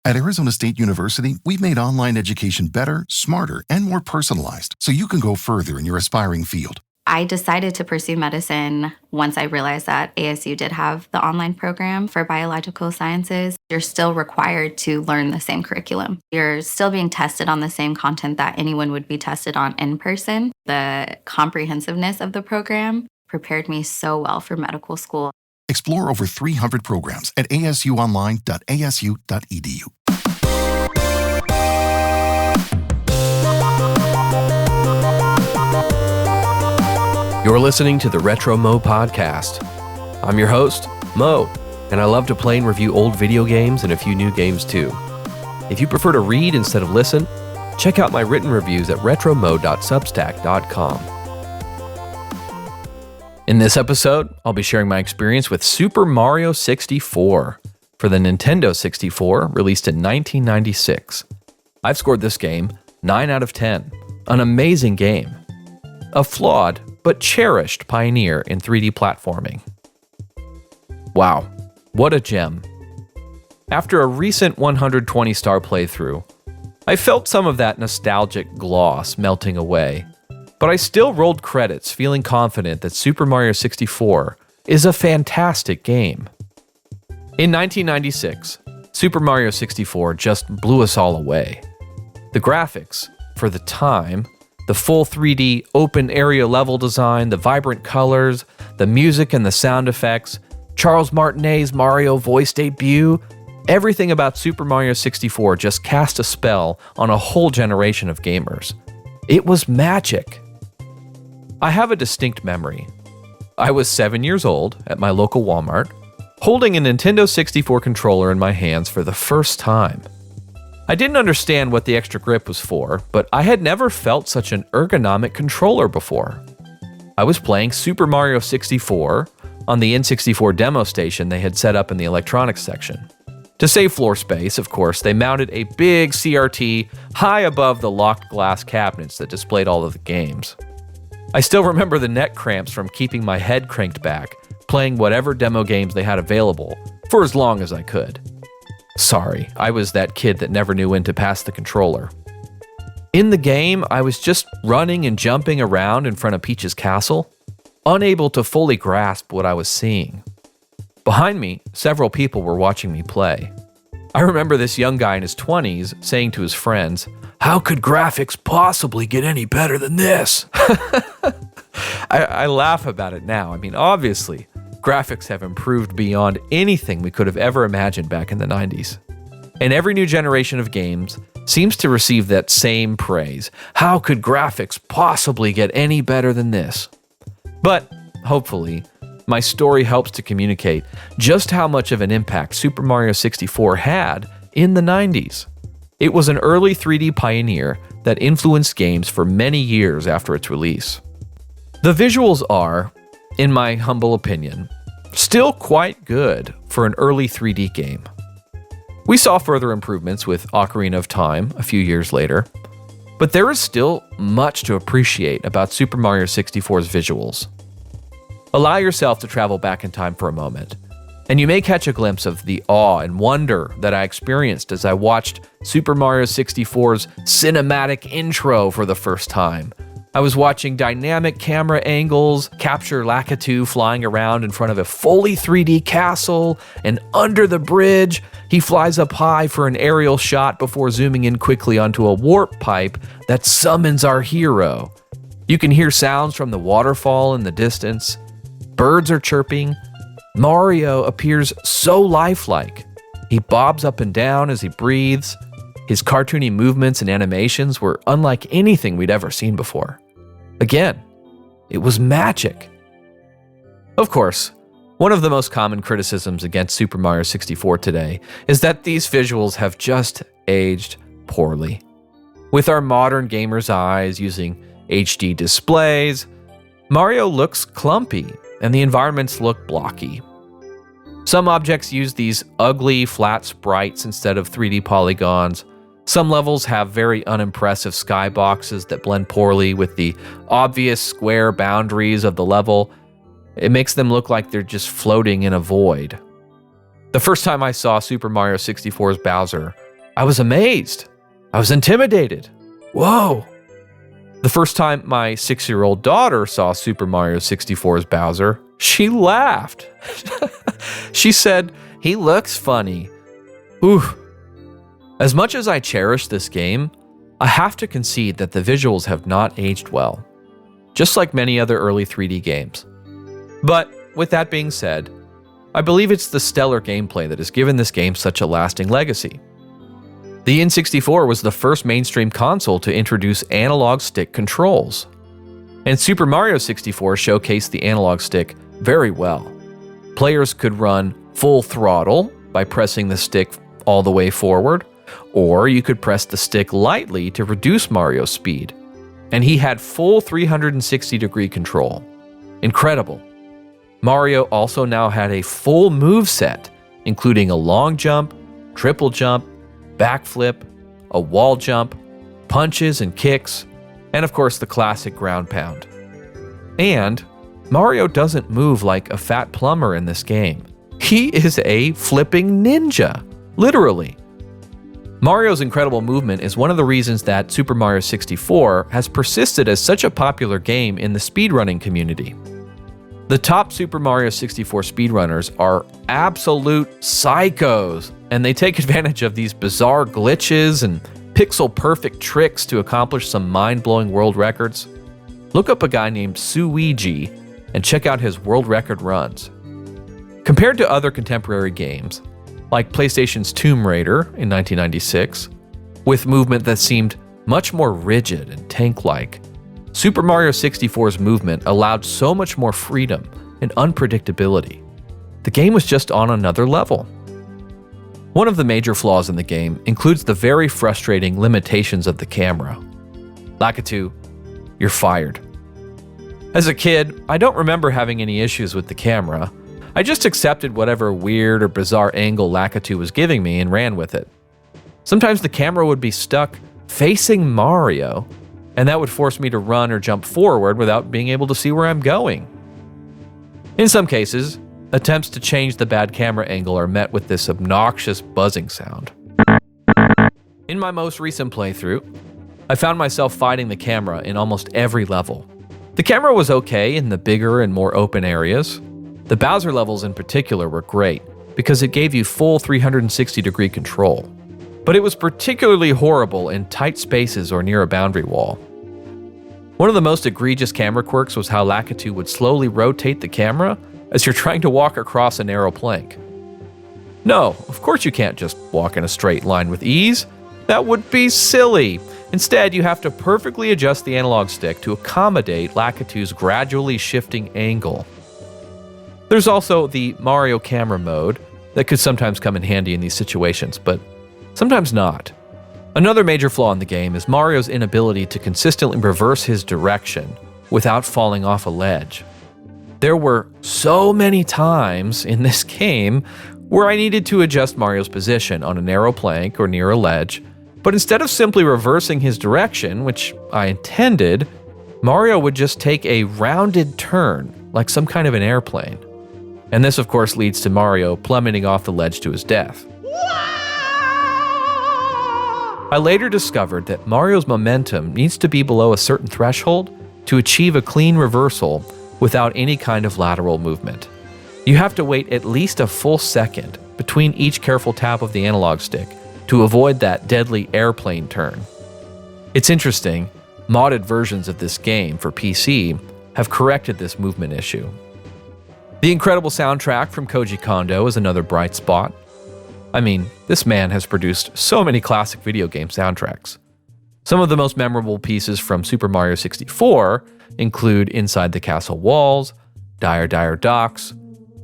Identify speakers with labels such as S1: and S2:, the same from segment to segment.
S1: At Arizona State University, we've made online education better, smarter, and more personalized so you can go further in your aspiring field.
S2: I decided to pursue medicine once I realized that ASU did have the online program for biological sciences. You're still required to learn the same curriculum. You're still being tested on the same content that anyone would be tested on in person. The comprehensiveness of the program prepared me so well for medical school.
S1: Explore over 300 programs at asuonline.asu.edu.
S3: You're listening to the Retro Mo Podcast. I'm your host, Mo, and I love to play and review old video games and a few new games too. If you prefer to read instead of listen, check out my written reviews at retromo.substack.com. In this episode, I'll be sharing my experience with Super Mario 64 for the Nintendo 64, released in 1996. I've scored this game 9 out of 10. An amazing game. A flawed but cherished pioneer in 3D platforming. Wow, what a gem. After a recent 120-star playthrough, I felt some of that nostalgic gloss melting away, but I still rolled credits feeling confident that Super Mario 64 is a fantastic game. In 1996, Super Mario 64 just blew us all away. The graphics, for the time, the full 3D open area level design, the vibrant colors, the music and the sound effects, Charles Martinet's Mario voice debut, everything about Super Mario 64 just cast a spell on a whole generation of gamers. It was magic. I have a distinct memory. I was 7 years old at my local Walmart, holding a Nintendo 64 controller in my hands for the first time. I didn't understand what the extra grip was for, but I had never felt such an ergonomic controller before. I was playing Super Mario 64 on the N64 demo station they had set up in the electronics section. To save floor space, of course, they mounted a big CRT high above the locked glass cabinets that displayed all of the games. I still remember the neck cramps from keeping my head cranked back, playing whatever demo games they had available for as long as I could. Sorry, I was that kid that never knew when to pass the controller. In the game, I was just running and jumping around in front of Peach's castle, unable to fully grasp what I was seeing. Behind me, several people were watching me play. I remember this young guy in his 20s saying to his friends, "How could graphics possibly get any better than this?" I laugh about it now. I mean, obviously, graphics have improved beyond anything we could have ever imagined back in the 90s. And every new generation of games seems to receive that same praise. How could graphics possibly get any better than this? But, hopefully, my story helps to communicate just how much of an impact Super Mario 64 had in the 90s. It was an early 3D pioneer that influenced games for many years after its release. The visuals are, in my humble opinion, still quite good for an early 3D game. We saw further improvements with Ocarina of Time a few years later, but there is still much to appreciate about Super Mario 64's visuals. Allow yourself to travel back in time for a moment, and you may catch a glimpse of the awe and wonder that I experienced as I watched Super Mario 64's cinematic intro for the first time. I was watching dynamic camera angles capture Lakitu flying around in front of a fully 3D castle, and under the bridge, he flies up high for an aerial shot before zooming in quickly onto a warp pipe that summons our hero. You can hear sounds from the waterfall in the distance. Birds are chirping. Mario appears so lifelike. He bobs up and down as he breathes. His cartoony movements and animations were unlike anything we'd ever seen before. Again, it was magic. Of course, one of the most common criticisms against Super Mario 64 today is that these visuals have just aged poorly. With our modern gamers' eyes using HD displays, Mario looks clumpy and the environments look blocky. Some objects use these ugly, flat sprites instead of 3D polygons. Some levels have very unimpressive skyboxes that blend poorly with the obvious square boundaries of the level. It makes them look like they're just floating in a void. The first time I saw Super Mario 64's Bowser, I was amazed. I was intimidated. Whoa. The first time my 6-year-old daughter saw Super Mario 64's Bowser, she laughed. She said, "He looks funny." Ooh. As much as I cherish this game, I have to concede that the visuals have not aged well, just like many other early 3D games. But with that being said, I believe it's the stellar gameplay that has given this game such a lasting legacy. The N64 was the first mainstream console to introduce analog stick controls, and Super Mario 64 showcased the analog stick very well. Players could run full throttle by pressing the stick all the way forward, or you could press the stick lightly to reduce Mario's speed, and he had full 360-degree control. Incredible. Mario also now had a full move set, including a long jump, triple jump, backflip, a wall jump, punches and kicks, and of course the classic ground pound. And Mario doesn't move like a fat plumber in this game. He is a flipping ninja, literally. Mario's incredible movement is one of the reasons that Super Mario 64 has persisted as such a popular game in the speedrunning community. The top Super Mario 64 speedrunners are absolute psychos, and they take advantage of these bizarre glitches and pixel-perfect tricks to accomplish some mind-blowing world records. Look up a guy named Suigi and check out his world record runs. Compared to other contemporary games, like PlayStation's Tomb Raider in 1996, with movement that seemed much more rigid and tank-like, Super Mario 64's movement allowed so much more freedom and unpredictability. The game was just on another level. One of the major flaws in the game includes the very frustrating limitations of the camera. Lakitu, you're fired. As a kid, I don't remember having any issues with the camera. I just accepted whatever weird or bizarre angle Lakitu was giving me and ran with it. Sometimes the camera would be stuck facing Mario, and that would force me to run or jump forward without being able to see where I'm going. In some cases, attempts to change the bad camera angle are met with this obnoxious buzzing sound. In my most recent playthrough, I found myself fighting the camera in almost every level. The camera was okay in the bigger and more open areas. The Bowser levels in particular were great because it gave you full 360-degree control. But it was particularly horrible in tight spaces or near a boundary wall. One of the most egregious camera quirks was how Lakitu would slowly rotate the camera as you're trying to walk across a narrow plank. No, of course you can't just walk in a straight line with ease. That would be silly. Instead, you have to perfectly adjust the analog stick to accommodate Lakitu's gradually shifting angle. There's also the Mario camera mode that could sometimes come in handy in these situations, but sometimes not. Another major flaw in the game is Mario's inability to consistently reverse his direction without falling off a ledge. There were so many times in this game where I needed to adjust Mario's position on a narrow plank or near a ledge, but instead of simply reversing his direction, which I intended, Mario would just take a rounded turn like some kind of an airplane. And this, of course, leads to Mario plummeting off the ledge to his death. I later discovered that Mario's momentum needs to be below a certain threshold to achieve a clean reversal without any kind of lateral movement. You have to wait at least a full second between each careful tap of the analog stick to avoid that deadly airplane turn. It's interesting, modded versions of this game for PC have corrected this movement issue. The incredible soundtrack from Koji Kondo is another bright spot. I mean, this man has produced so many classic video game soundtracks. Some of the most memorable pieces from Super Mario 64 include Inside the Castle Walls, Dire Dire Docks,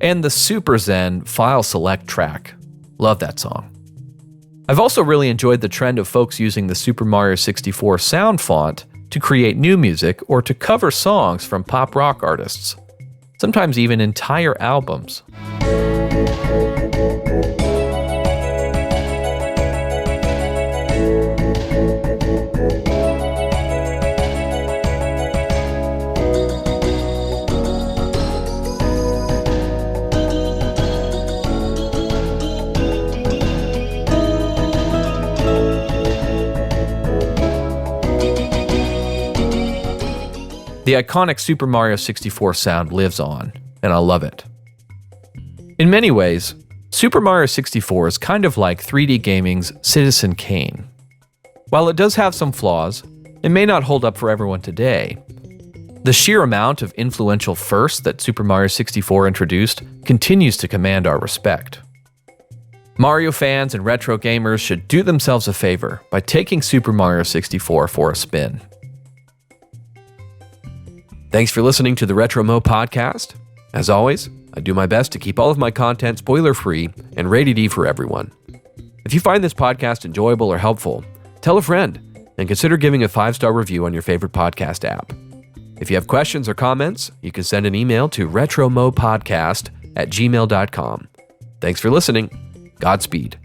S3: and the Super Zen File Select track. Love that song. I've also really enjoyed the trend of folks using the Super Mario 64 sound font to create new music or to cover songs from pop rock artists, sometimes even entire albums. The iconic Super Mario 64 sound lives on, and I love it. In many ways, Super Mario 64 is kind of like 3D gaming's Citizen Kane. While it does have some flaws, it may not hold up for everyone today. The sheer amount of influential firsts that Super Mario 64 introduced continues to command our respect. Mario fans and retro gamers should do themselves a favor by taking Super Mario 64 for a spin. Thanks for listening to the Retro Mo podcast. As always, I do my best to keep all of my content spoiler-free and rated E for everyone. If you find this podcast enjoyable or helpful, tell a friend and consider giving a 5-star review on your favorite podcast app. If you have questions or comments, you can send an email to retromopodcast@gmail.com. Thanks for listening. Godspeed.